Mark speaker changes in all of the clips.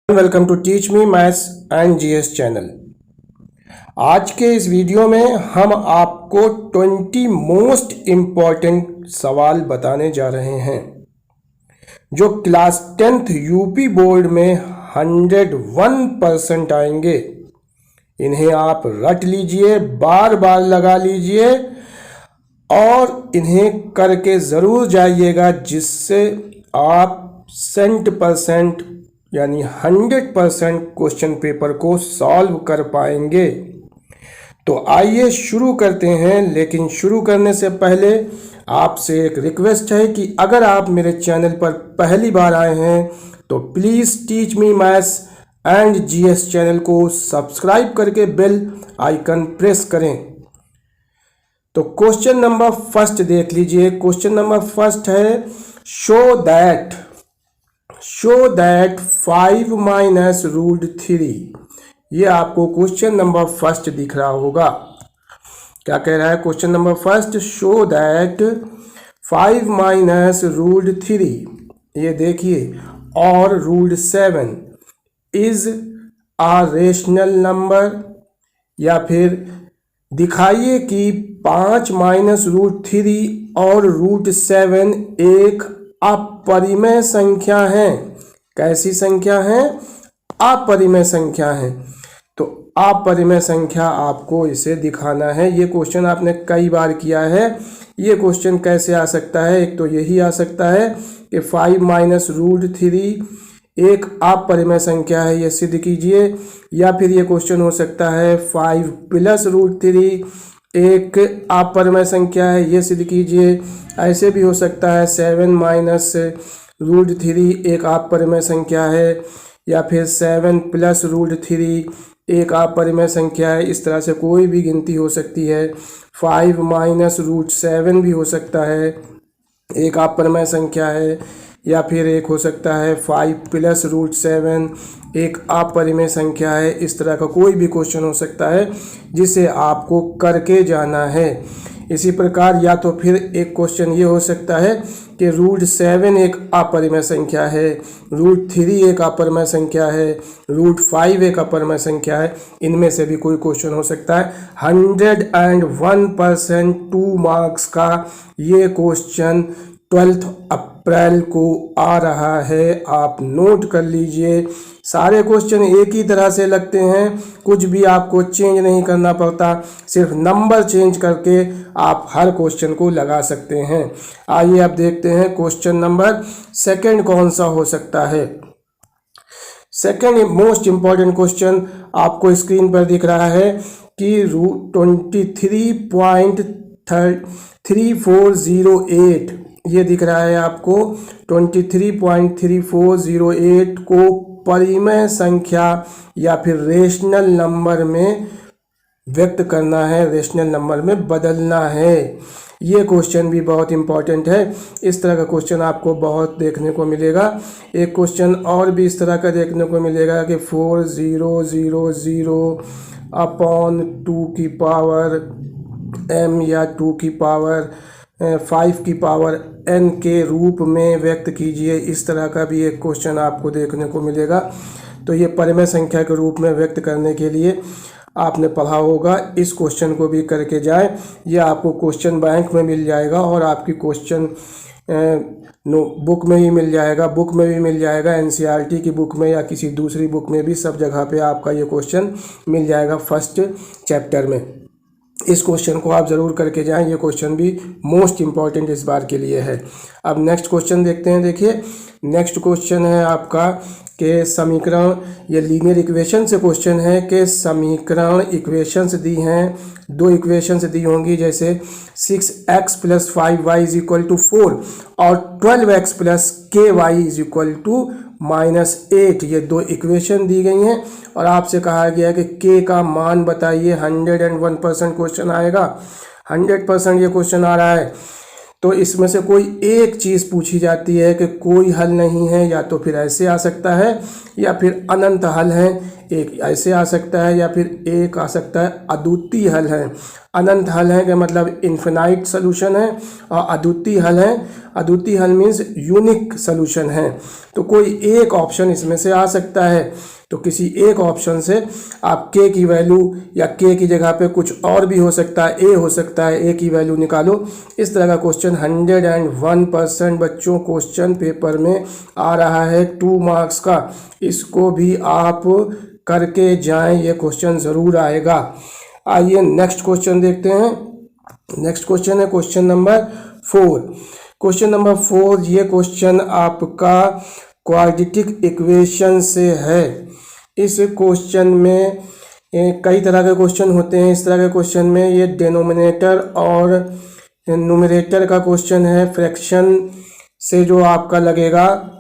Speaker 1: Welcome to teach me maths and GS channel. आज के इस वीडियो में हम आपको 20 मोस्ट इम्पॉर्टेंट सवाल बताने जा रहे हैं जो क्लास 10th यूपी बोर्ड में 101% आएंगे। इन्हें आप रट लीजिए, बार बार लगा लीजिए और इन्हें करके ज़रूर जाइएगा, जिससे आप 100% यानी 100% क्वेश्चन पेपर को सॉल्व कर पाएंगे। तो आइए शुरू करते हैं, लेकिन शुरू करने से पहले आपसे एक रिक्वेस्ट है कि अगर आप मेरे चैनल पर पहली बार आए हैं तो please teach me maths and GS channel को सब्सक्राइब करके बेल आइकन प्रेस करें। तो क्वेश्चन नंबर फर्स्ट देख लीजिए। क्वेश्चन नंबर फर्स्ट है शो दैट 5 माइनस रूट 3। ये आपको क्वेश्चन नंबर फर्स्ट दिख रहा होगा। क्या कह रहा है question number first? Show that 5 minus root 3, ये देखिए, और root 7 is irrational number, या फिर दिखाइए कि 5 माइनस रूट 3 और रूट 7 एक अपरिमेय संख्या है। कैसी संख्या है? अपरिमेय संख्या है। तो अपरिमेय संख्या आपको इसे दिखाना है। ये क्वेश्चन आपने कई बार किया है। ये क्वेश्चन कैसे आ सकता है? एक तो यही आ सकता है कि 5 माइनस रूट 3 एक अपरिमेय संख्या है, ये सिद्ध कीजिए। या फिर ये क्वेश्चन हो सकता है 5 प्लस रूट 3 एक अपरिमेय संख्या है, ये सिद्ध कीजिए। ऐसे भी हो सकता है 7 माइनस रूट 3 एक अपरिमेय संख्या है, या फिर 7 प्लस रूट 3 एक अपरिमेय संख्या है। इस तरह से कोई भी गिनती हो सकती है। 5 माइनस रूट 7 भी हो सकता है, एक अपरिमेय संख्या है। या फिर एक हो सकता है 5 प्लस रूट 7 एक अपरिमेय संख्या है। इस तरह का कोई भी क्वेश्चन हो सकता है जिसे आपको करके जाना है। इसी प्रकार या तो फिर एक क्वेश्चन ये हो सकता है कि रूट 7 एक अपरिमेय संख्या है, रूट 3 एक अपरिमेय संख्या है, रूट 5 एक अपरिमेय संख्या है। इनमें से भी कोई क्वेश्चन हो सकता है। 101% 2 मार्क्स का ये क्वेश्चन 12 अप्रैल को आ रहा है। आप नोट कर लीजिए। सारे क्वेश्चन एक ही तरह से लगते हैं, कुछ भी आपको चेंज नहीं करना पड़ता, सिर्फ नंबर चेंज करके आप हर क्वेश्चन को लगा सकते हैं। आइए अब देखते हैं क्वेश्चन नंबर सेकंड कौन सा हो सकता है। सेकंड मोस्ट इम्पॉर्टेंट क्वेश्चन आपको स्क्रीन पर दिख रहा है कि 23.3408 ये दिख रहा है आपको। 23.3408 को परिमेय संख्या या फिर रेशनल नंबर में व्यक्त करना है, रेशनल नंबर में बदलना है। ये क्वेश्चन भी बहुत इंपॉर्टेंट है। इस तरह का क्वेश्चन आपको बहुत देखने को मिलेगा। एक क्वेश्चन और भी इस तरह का देखने को मिलेगा कि 4000 अपॉन 2 की पावर m या 2 की पावर 5 की पावर n के रूप में व्यक्त कीजिए। इस तरह का भी एक क्वेश्चन आपको देखने को मिलेगा। तो ये परिमेय संख्या के रूप में व्यक्त करने के लिए आपने पढ़ा होगा। इस क्वेश्चन को भी करके जाएं। ये आपको क्वेश्चन बैंक में मिल जाएगा और आपकी क्वेश्चन बुक में ही मिल जाएगा, बुक में भी मिल जाएगा, एनसीईआरटी की बुक में या किसी दूसरी बुक में भी, सब जगह पे आपका ये क्वेश्चन मिल जाएगा फर्स्ट चैप्टर में। इस क्वेश्चन को आप ज़रूर करके जाएं। ये क्वेश्चन भी मोस्ट इम्पॉर्टेंट इस बार के लिए है। अब नेक्स्ट क्वेश्चन देखते हैं। देखिए नेक्स्ट क्वेश्चन है आपका कि समीकरण, ये लीनियर इक्वेशन से क्वेश्चन है कि समीकरण इक्वेशंस दी हैं, 2 इक्वेशंस दी होंगी, जैसे 6x + 5y = 4 और 12x + ky = -8। ये 2 इक्वेशन दी गई हैं और आपसे कहा गया है कि k का मान बताइए। 101% क्वेश्चन आएगा, 100% ये क्वेश्चन आ रहा है। तो इसमें से कोई एक चीज़ पूछी जाती है कि कोई हल नहीं है, या तो फिर ऐसे आ सकता है या फिर अनंत हल है। एक ऐसे आ सकता है, या फिर एक आ सकता है अद्वितीय हल है। अनंत हल है का मतलब इन्फिनाइट सोल्यूशन है, और अद्वितीय हल है, अद्वितीय हल मीन्स यूनिक सोल्यूशन है। तो कोई एक ऑप्शन इसमें से आ सकता है, तो किसी एक ऑप्शन से आप k की वैल्यू, या k की जगह पे कुछ और भी हो सकता है, a हो सकता है, a की वैल्यू निकालो। इस तरह का क्वेश्चन 101% बच्चों क्वेश्चन पेपर में आ रहा है 2 मार्क्स का। इसको भी आप करके जाएं, ये क्वेश्चन ज़रूर आएगा। आइए नेक्स्ट क्वेश्चन देखते हैं। नेक्स्ट क्वेश्चन है क्वेश्चन नंबर 4। क्वेश्चन नंबर 4 ये क्वेश्चन आपका क्वाड्रेटिक इक्वेशन से है। इस क्वेश्चन में कई तरह के क्वेश्चन होते हैं। इस तरह के क्वेश्चन में ये डिनोमिनेटर और न्यूमरेटर का क्वेश्चन है, फ्रैक्शन से जो आपका लगेगा।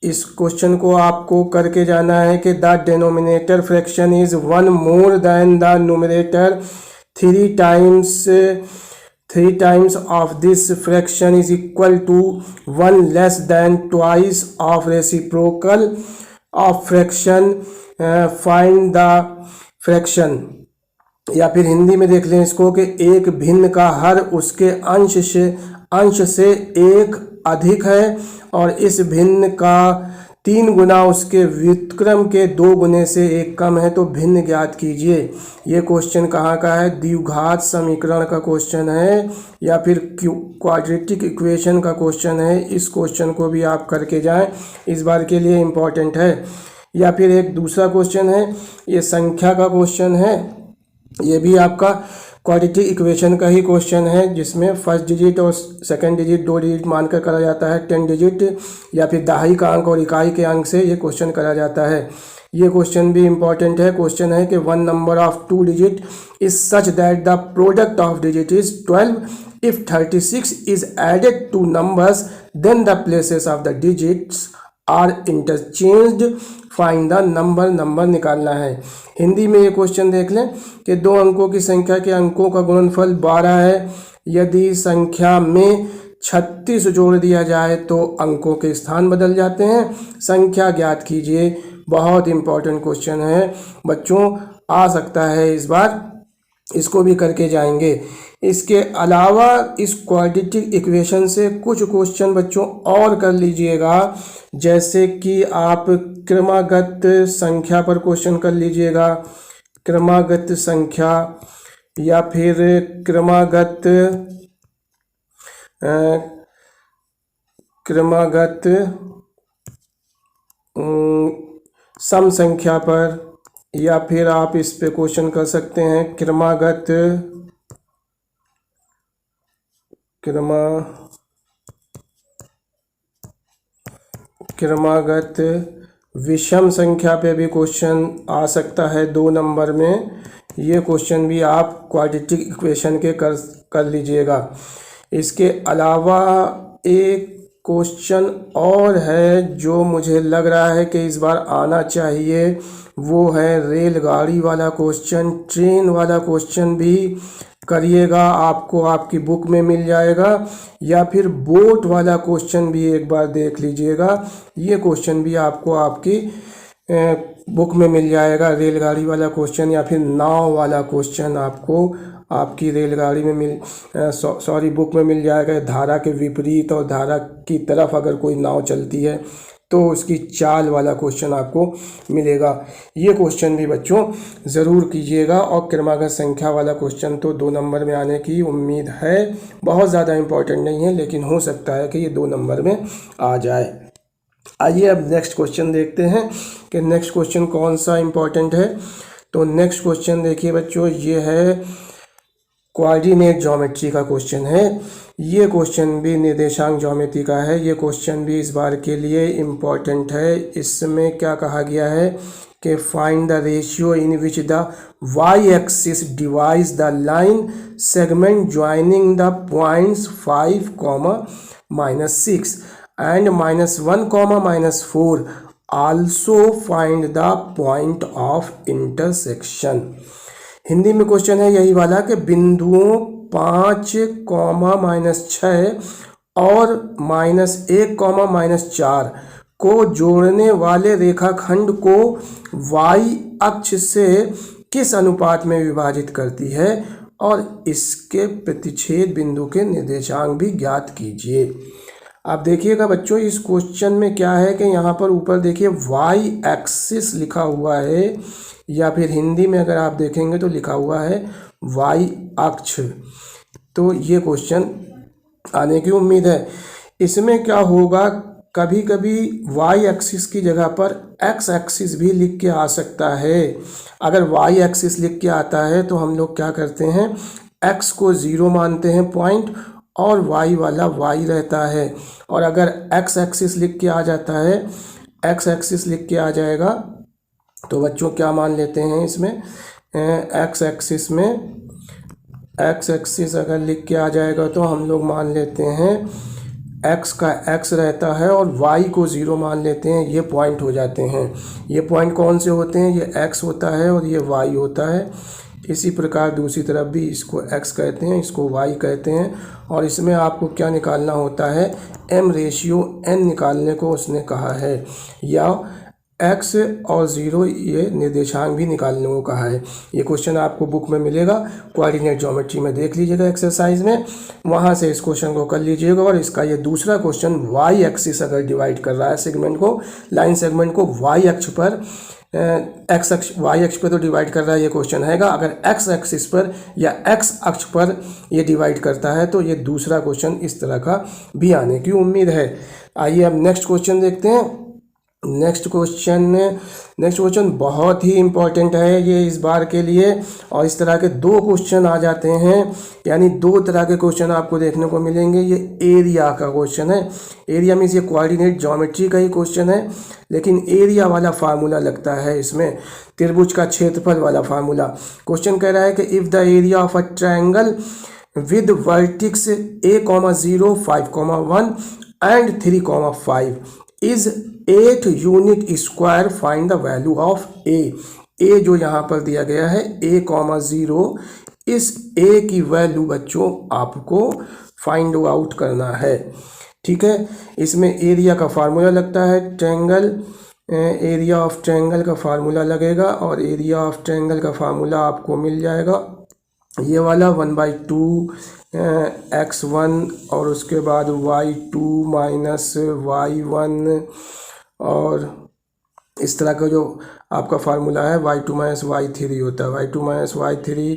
Speaker 1: इस क्वेश्चन को आपको करके जाना है कि the denominator fraction is 1 more than the numerator, 3 times of this fraction is equal to 1 less than twice of reciprocal of fraction, find the fraction। या फिर हिंदी में देख लें इसको कि एक भिन्न का हर उसके अंश से एक अधिक है, और इस भिन्न का 3 गुना उसके व्युत्क्रम के 2 गुने से एक कम है, तो भिन्न ज्ञात कीजिए। ये क्वेश्चन कहाँ का है? द्विघात समीकरण का क्वेश्चन है, या फिर क्वाड्रेटिक इक्वेशन का क्वेश्चन है। इस क्वेश्चन को भी आप करके जाएं, इस बार के लिए इम्पॉर्टेंट है। या फिर एक दूसरा क्वेश्चन है, ये संख्या का क्वेश्चन है। ये भी आपका क्वाड्रेटिक इक्वेशन का ही क्वेश्चन है, जिसमें फर्स्ट डिजिट और सेकंड डिजिट 2 डिजिट मानकर करा जाता है, 10 डिजिट या फिर दहाई का अंक और इकाई के अंक से ये क्वेश्चन करा जाता है। ये क्वेश्चन भी इम्पॉर्टेंट है। क्वेश्चन है कि 1 number of 2 digit is such that the product of digit is 12। If 36 is added to numbers then the places of the digits are interchanged, find the number. Number निकालना है। हिंदी में ये question देख लें कि 2 अंकों की संख्या के अंकों का गुणनफल 12 है। यदि संख्या में 36 जोड़ दिया जाए तो अंकों के स्थान बदल जाते हैं। संख्या ज्ञात कीजिए। बहुत इंपॉर्टेंट क्वेश्चन है बच्चों, आ सकता है इस बार, इसको भी करके जाएंगे। इसके अलावा इस क्वाड्रेटिक इक्वेशन से कुछ क्वेश्चन बच्चों और कर लीजिएगा, जैसे कि आप क्रमागत संख्या पर क्वेश्चन कर लीजिएगा, क्रमागत संख्या, या फिर क्रमागत सम संख्या पर, या फिर आप इस पे क्वेश्चन कर सकते हैं क्रमागत विषम संख्या पे भी क्वेश्चन आ सकता है 2 नंबर में। ये क्वेश्चन भी आप क्वाड्रेटिक इक्वेशन के कर लीजिएगा। इसके अलावा एक क्वेश्चन और है जो मुझे लग रहा है कि इस बार आना चाहिए, वो है रेलगाड़ी वाला क्वेश्चन। ट्रेन वाला क्वेश्चन भी करिएगा, आपको आपकी बुक में मिल जाएगा। या फिर बोट वाला क्वेश्चन भी एक बार देख लीजिएगा, ये क्वेश्चन भी आपको आपकी बुक में मिल जाएगा। रेलगाड़ी वाला क्वेश्चन या फिर नाव वाला क्वेश्चन आपको आपकी रेलगाड़ी में बुक में मिल जाएगा। धारा के विपरीत और धारा की तरफ अगर कोई नाव चलती है तो उसकी चाल वाला क्वेश्चन आपको मिलेगा। ये क्वेश्चन भी बच्चों ज़रूर कीजिएगा। और क्रमागत संख्या वाला क्वेश्चन तो 2 नंबर में आने की उम्मीद है। बहुत ज़्यादा इम्पोर्टेंट नहीं है, लेकिन हो सकता है कि ये 2 नंबर में आ जाए। आइए अब नेक्स्ट क्वेश्चन देखते हैं कि नेक्स्ट क्वेश्चन कौन सा इम्पोर्टेंट है। तो नेक्स्ट क्वेश्चन देखिए बच्चों, ये है कोऑर्डिनेट ज्योमेट्री का क्वेश्चन है। ये क्वेश्चन भी निर्देशांक ज्योमेट्री का है। ये क्वेश्चन भी इस बार के लिए इम्पॉर्टेंट है। इसमें क्या कहा गया है कि find the ratio in which the y axis divides the line segment joining the points 5, -6 and -1, -4। Also find the point of intersection. Hindi में क्वेश्चन है यही वाला कि बिंदुओं 5, -6 और -1, -4 को जोड़ने वाले रेखाखंड को y अक्ष से किस अनुपात में विभाजित करती है और इसके प्रतिच्छेद बिंदु के निर्देशांक भी ज्ञात कीजिए। आप देखिएगा बच्चों, इस क्वेश्चन में क्या है कि यहाँ पर ऊपर देखिए y एक्सिस लिखा हुआ है, या फिर हिंदी में अगर आप देखेंगे तो लिखा हुआ है y अक्ष। तो ये क्वेश्चन आने की उम्मीद है। इसमें क्या होगा, कभी कभी y एक्सिस की जगह पर x एक्सिस भी लिख के आ सकता है। अगर y एक्सिस लिख के आता है तो हम लोग क्या करते हैं, x को 0 मानते हैं पॉइंट, और y वाला y रहता है। और अगर x एक्सिस लिख के आ जाता है, x एक्सिस लिख के आ जाएगा तो बच्चों क्या मान लेते हैं इसमें, x एक्सिस में x एक्सिस अगर लिख के आ जाएगा तो हम लोग मान लेते हैं x का x रहता है और y को 0 मान लेते हैं। ये पॉइंट हो जाते हैं। ये पॉइंट कौन से होते हैं, ये x होता है और ये y होता है। इसी प्रकार दूसरी तरफ भी इसको x कहते हैं, इसको y कहते हैं। और इसमें आपको क्या निकालना होता है, m/n निकालने को उसने कहा है, या x और 0 ये निर्देशांक भी निकालने को कहा है। ये क्वेश्चन आपको बुक में मिलेगा, कोऑर्डिनेट ज्योमेट्री में देख लीजिएगा एक्सरसाइज में, वहाँ से इस क्वेश्चन को कर लीजिएगा। और इसका ये दूसरा क्वेश्चन y एक्सिस अगर डिवाइड कर रहा है सेगमेंट को, लाइन सेगमेंट को y अक्ष पर, x अक्ष y अक्ष पर तो डिवाइड कर रहा है ये क्वेश्चन हैगा। अगर x एक्सिस पर या x अक्ष पर ये डिवाइड करता है तो ये दूसरा क्वेश्चन इस तरह का भी आने की उम्मीद है। आइए अब नेक्स्ट क्वेश्चन देखते हैं। नेक्स्ट क्वेश्चन बहुत ही इम्पोर्टेंट है ये इस बार के लिए, और इस तरह के 2 क्वेश्चन आ जाते हैं, यानी 2 तरह के क्वेश्चन आपको देखने को मिलेंगे। ये एरिया का क्वेश्चन है, एरिया मीन्स ये कोऑर्डिनेट ज्योमेट्री का ही क्वेश्चन है, लेकिन एरिया वाला फार्मूला लगता है इसमें, त्रिभुज का क्षेत्रफल वाला फार्मूला। क्वेश्चन कह रहा है कि if the area of a triangle with vertices a,0, 5,1 and 3,5 is 8 unit square, find the value of a जो यहाँ पर दिया गया है a,0, इस a की वैल्यू बच्चों आपको फाइंड आउट करना है। ठीक है, इसमें एरिया का फार्मूला लगता है, ट्रायंगल, एरिया ऑफ ट्रायंगल का फार्मूला लगेगा, और एरिया ऑफ ट्रायंगल का फार्मूला आपको मिल जाएगा ये वाला 1/2 x1, और उसके बाद y2 माइनस y1, और इस तरह का जो आपका फार्मूला है y2 माइनस y3 होता है, y2 माइनस y3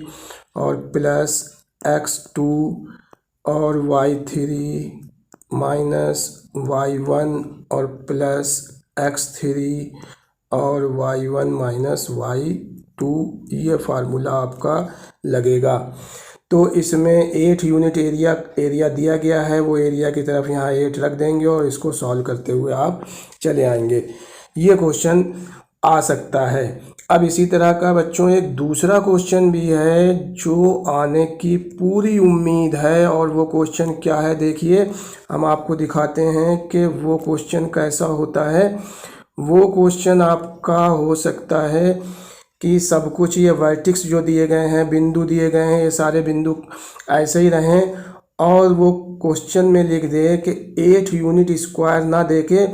Speaker 1: और प्लस x2 और y3 माइनस y1 और प्लस x3 और y1 माइनस y2, ये फार्मूला आपका लगेगा। तो इसमें 8 यूनिट एरिया दिया गया है, वो एरिया की तरफ यहाँ 8 रख देंगे और इसको सॉल्व करते हुए आप चले आएंगे। ये क्वेश्चन आ सकता है। अब इसी तरह का बच्चों एक दूसरा क्वेश्चन भी है जो आने की पूरी उम्मीद है, और वो क्वेश्चन क्या है देखिए, हम आपको दिखाते हैं कि वो क्वेश्चन कैसा होता है। वो क्वेश्चन आपका हो सकता है कि सब कुछ ये वर्टिक्स जो दिए गए हैं, बिंदु दिए गए हैं, ये सारे बिंदु ऐसे ही रहें, और वो क्वेश्चन में लिख दे कि 8 यूनिट स्क्वायर ना दे के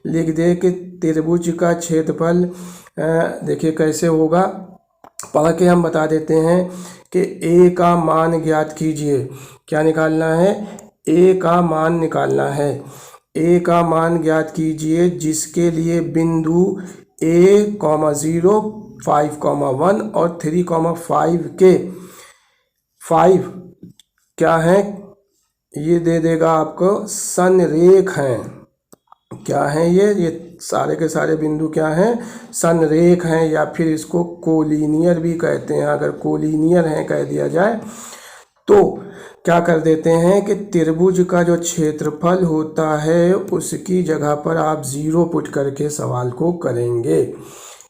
Speaker 1: लिख दे कि त्रिभुज का क्षेत्रफल, देखिए कैसे होगा, पढ़ के हम बता देते हैं कि a का मान ज्ञात कीजिए। क्या निकालना है, a का मान निकालना है। a का मान ज्ञात कीजिए जिसके लिए बिंदु a,0, 5,1 और 3,5 के 5 क्या है, ये दे देगा आपको संरेख हैं। क्या हैं ये सारे के सारे बिंदु क्या हैं, संरेख हैं, या फिर इसको कोलिनियर भी कहते हैं। अगर कोलिनियर हैं कह दिया जाए तो क्या कर देते हैं कि त्रिभुज का जो क्षेत्रफल होता है उसकी जगह पर आप 0 पुट करके सवाल को करेंगे।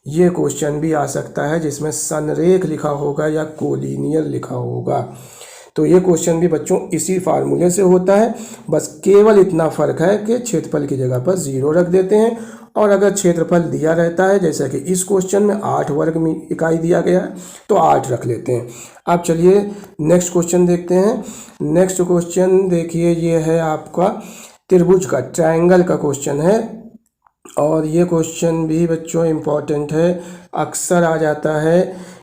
Speaker 1: ये क्वेश्चन भी आ सकता है जिसमें संरेख लिखा होगा या कोलिनियर लिखा होगा। तो ये क्वेश्चन भी बच्चों इसी फार्मूले से होता है, बस केवल इतना फ़र्क है कि क्षेत्रफल की जगह पर 0 रख देते हैं, और अगर क्षेत्रफल दिया रहता है जैसा कि इस क्वेश्चन में 8 वर्ग में इकाई दिया गया है तो 8 रख लेते हैं। अब चलिए नेक्स्ट क्वेश्चन देखते हैं। नेक्स्ट क्वेश्चन देखिए, ये है आपका त्रिभुज का, ट्रायंगल का क्वेश्चन है। और ये क्वेश्चन भी बच्चों इम्पॉर्टेंट है, अक्सर आ जाता है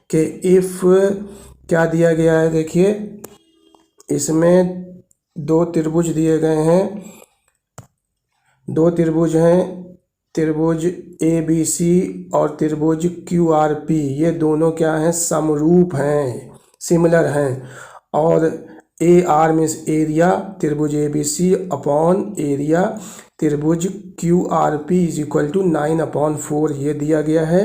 Speaker 1: कि इफ़ क्या दिया गया है, देखिए इसमें दो त्रिभुज दिए गए हैं, दो त्रिभुज हैं, त्रिभुज ABC और त्रिभुज QRP, ये दोनों क्या हैं, समरूप हैं, सिमिलर हैं। और AR मीन्स एरिया त्रिभुज ABC अपॉन एरिया त्रिभुज QRP इज इक्वल टू 9/4 ये दिया गया है।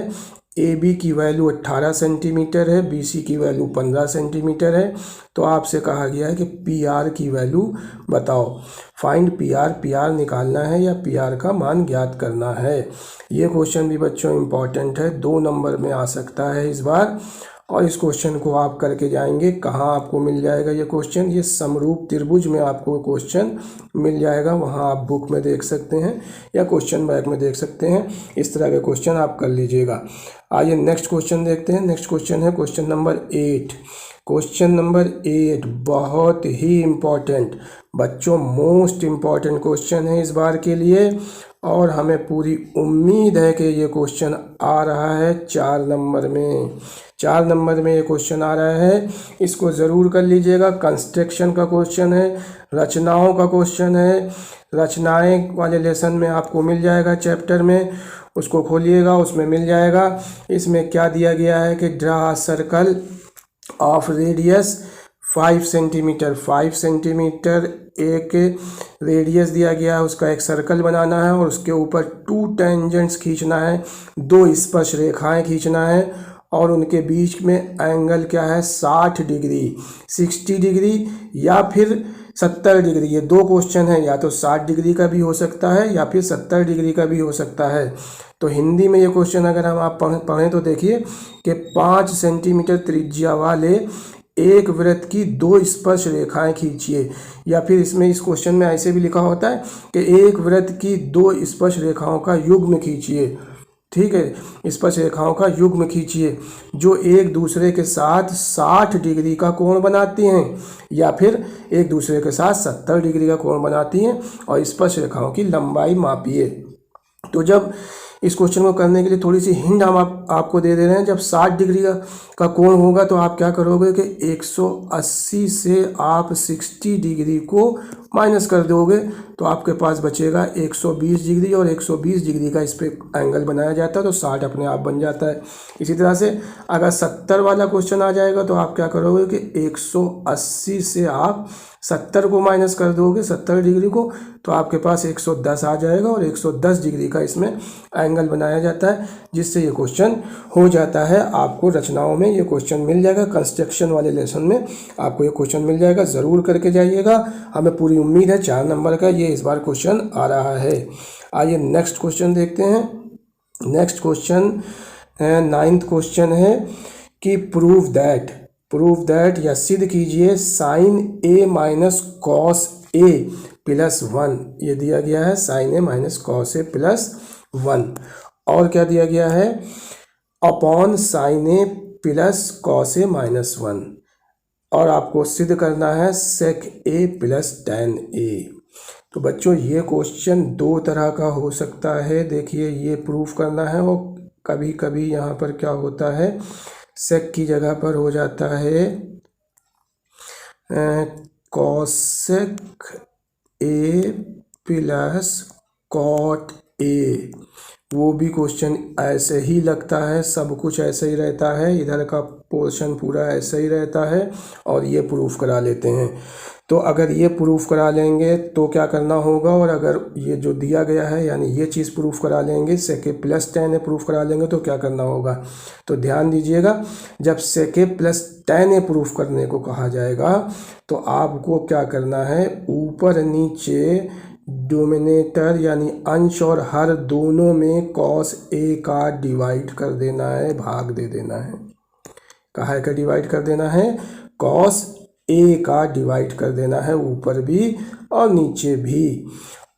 Speaker 1: AB की वैल्यू 18 सेंटीमीटर है, BC की वैल्यू 15 सेंटीमीटर है। तो आपसे कहा गया है कि PR की वैल्यू बताओ, फाइंड PR निकालना है या PR का मान ज्ञात करना है। ये क्वेश्चन भी बच्चों इम्पॉर्टेंट है, 2 नंबर में आ सकता है इस बार। और इस क्वेश्चन को आप करके जाएंगे, कहाँ आपको मिल जाएगा ये क्वेश्चन, ये समरूप त्रिभुज में आपको क्वेश्चन मिल जाएगा, वहाँ आप बुक में देख सकते हैं या क्वेश्चन बैंक में देख सकते हैं। इस तरह के क्वेश्चन आप कर लीजिएगा। आइए नेक्स्ट क्वेश्चन देखते हैं। नेक्स्ट क्वेश्चन है क्वेश्चन नंबर 8। क्वेश्चन नंबर 8 बहुत ही इम्पॉर्टेंट बच्चों, मोस्ट इम्पॉर्टेंट क्वेश्चन है इस बार के लिए, और हमें पूरी उम्मीद है कि ये क्वेश्चन आ रहा है 4 नंबर में। 4 नंबर में ये क्वेश्चन आ रहा है, इसको ज़रूर कर लीजिएगा। कंस्ट्रक्शन का क्वेश्चन है, रचनाओं का क्वेश्चन है। रचनाएं वाले लेसन में आपको मिल जाएगा, चैप्टर में उसको खोलिएगा, उसमें मिल जाएगा। इसमें क्या दिया गया है कि draw circle of radius 5 centimetre, 5 centimetre एक रेडियस दिया गया है, उसका एक सर्कल बनाना है और उसके ऊपर 2 टेंजेंट्स खींचना है, 2 स्पर्श रेखाएं खींचना है, और उनके बीच में एंगल क्या है, 60 डिग्री, 60 डिग्री या फिर 70 डिग्री। ये 2 क्वेश्चन है, या तो 60 डिग्री का भी हो सकता है या फिर 70 डिग्री का भी हो सकता है। तो हिंदी में ये क्वेश्चन अगर हम आप पढ़ें तो देखिए कि 5 सेंटीमीटर त्रिज्या वाले एक वृत्त की 2 स्पर्श रेखाएं खींचिए, या फिर इसमें इस क्वेश्चन में ऐसे भी लिखा होता है कि एक वृत्त की 2 स्पर्श रेखाओं का युग्म खींचिए। ठीक है, स्पर्श रेखाओं का युग्म खींचिए जो एक दूसरे के साथ 60 डिग्री का कोण बनाती हैं, या फिर एक दूसरे के साथ 70 डिग्री का कोण बनाती हैं, और स्पर्श रेखाओं की लंबाई मापिए। तो जब इस क्वेश्चन को करने के लिए थोड़ी सी हिंट हम आपको दे रहे हैं। जब 60 डिग्री का कोण होगा तो आप क्या करोगे कि 180 से आप 60 डिग्री को माइनस कर दोगे, तो आपके पास बचेगा 120 डिग्री, और 120 डिग्री का इस पर एंगल बनाया जाता है, तो 60 अपने आप बन जाता है। इसी तरह से अगर 70 वाला क्वेश्चन आ जाएगा तो आप क्या करोगे कि 180 से आप 70 को माइनस कर दोगे, 70 डिग्री को, तो आपके पास 110 आ जाएगा, और 110 डिग्री का इसमें एंगल बनाया जाता है, जिससे ये क्वेश्चन हो जाता है। आपको रचनाओं में ये क्वेश्चन मिल जाएगा, कंस्ट्रक्शन वाले लेसन में आपको ये क्वेश्चन मिल जाएगा, ज़रूर करके जाइएगा। हमें पूरी उम्मीद है 4 नंबर का ये इस बार क्वेश्चन आ रहा है। आइए नेक्स्ट क्वेश्चन देखते हैं। नेक्स्ट क्वेश्चन 9th क्वेश्चन है कि प्रूव दैट या सिद्ध कीजिए sine A minus cos A plus 1, ये दिया गया है sine A minus cos A plus 1, और क्या दिया गया है upon sine A plus cos A minus 1, और आपको सिद्ध करना है sec A plus tan A। तो बच्चों ये क्वेश्चन 2 तरह का हो सकता है, देखिए ये प्रूफ करना है, और कभी कभी यहाँ पर क्या होता है सेक की जगह पर हो जाता है cosec A plus cot A, वो भी क्वेश्चन ऐसे ही लगता है, सब कुछ ऐसे ही रहता है, इधर का पोर्शन पूरा ऐसे ही रहता है, और ये प्रूफ करा लेते हैं। तो अगर ये प्रूफ करा लेंगे तो क्या करना होगा, और अगर ये जो दिया गया है यानी ये चीज़ प्रूफ करा लेंगे, सेके प्लस tan A प्रूफ करा लेंगे तो क्या करना होगा। तो ध्यान दीजिएगा, जब सेके प्लस tan A प्रूफ करने को कहा जाएगा तो आपको क्या करना है, ऊपर नीचे डोमिनेटर यानी अंश और हर दोनों में cos A का डिवाइड कर देना है, भाग दे देना है। कहाँ का डिवाइड कर देना है, cos A का डिवाइड कर देना है, ऊपर भी और नीचे भी।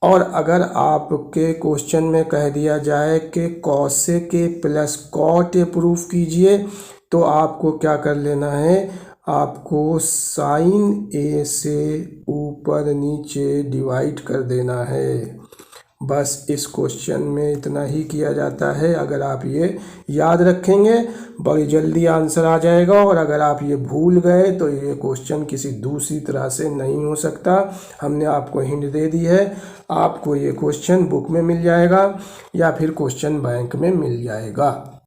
Speaker 1: और अगर आपके क्वेश्चन में कह दिया जाए कि cosec A plus cot A proof कीजिए, तो आपको क्या कर लेना है, आपको साइन A से ऊपर नीचे डिवाइड कर देना है, बस इस क्वेश्चन में इतना ही किया जाता है। अगर आप ये याद रखेंगे बड़ी जल्दी आंसर आ जाएगा, और अगर आप ये भूल गए तो ये क्वेश्चन किसी दूसरी तरह से नहीं हो सकता। हमने आपको हिंट दे दी है, आपको ये क्वेश्चन बुक में मिल जाएगा या फिर क्वेश्चन बैंक में मिल जाएगा।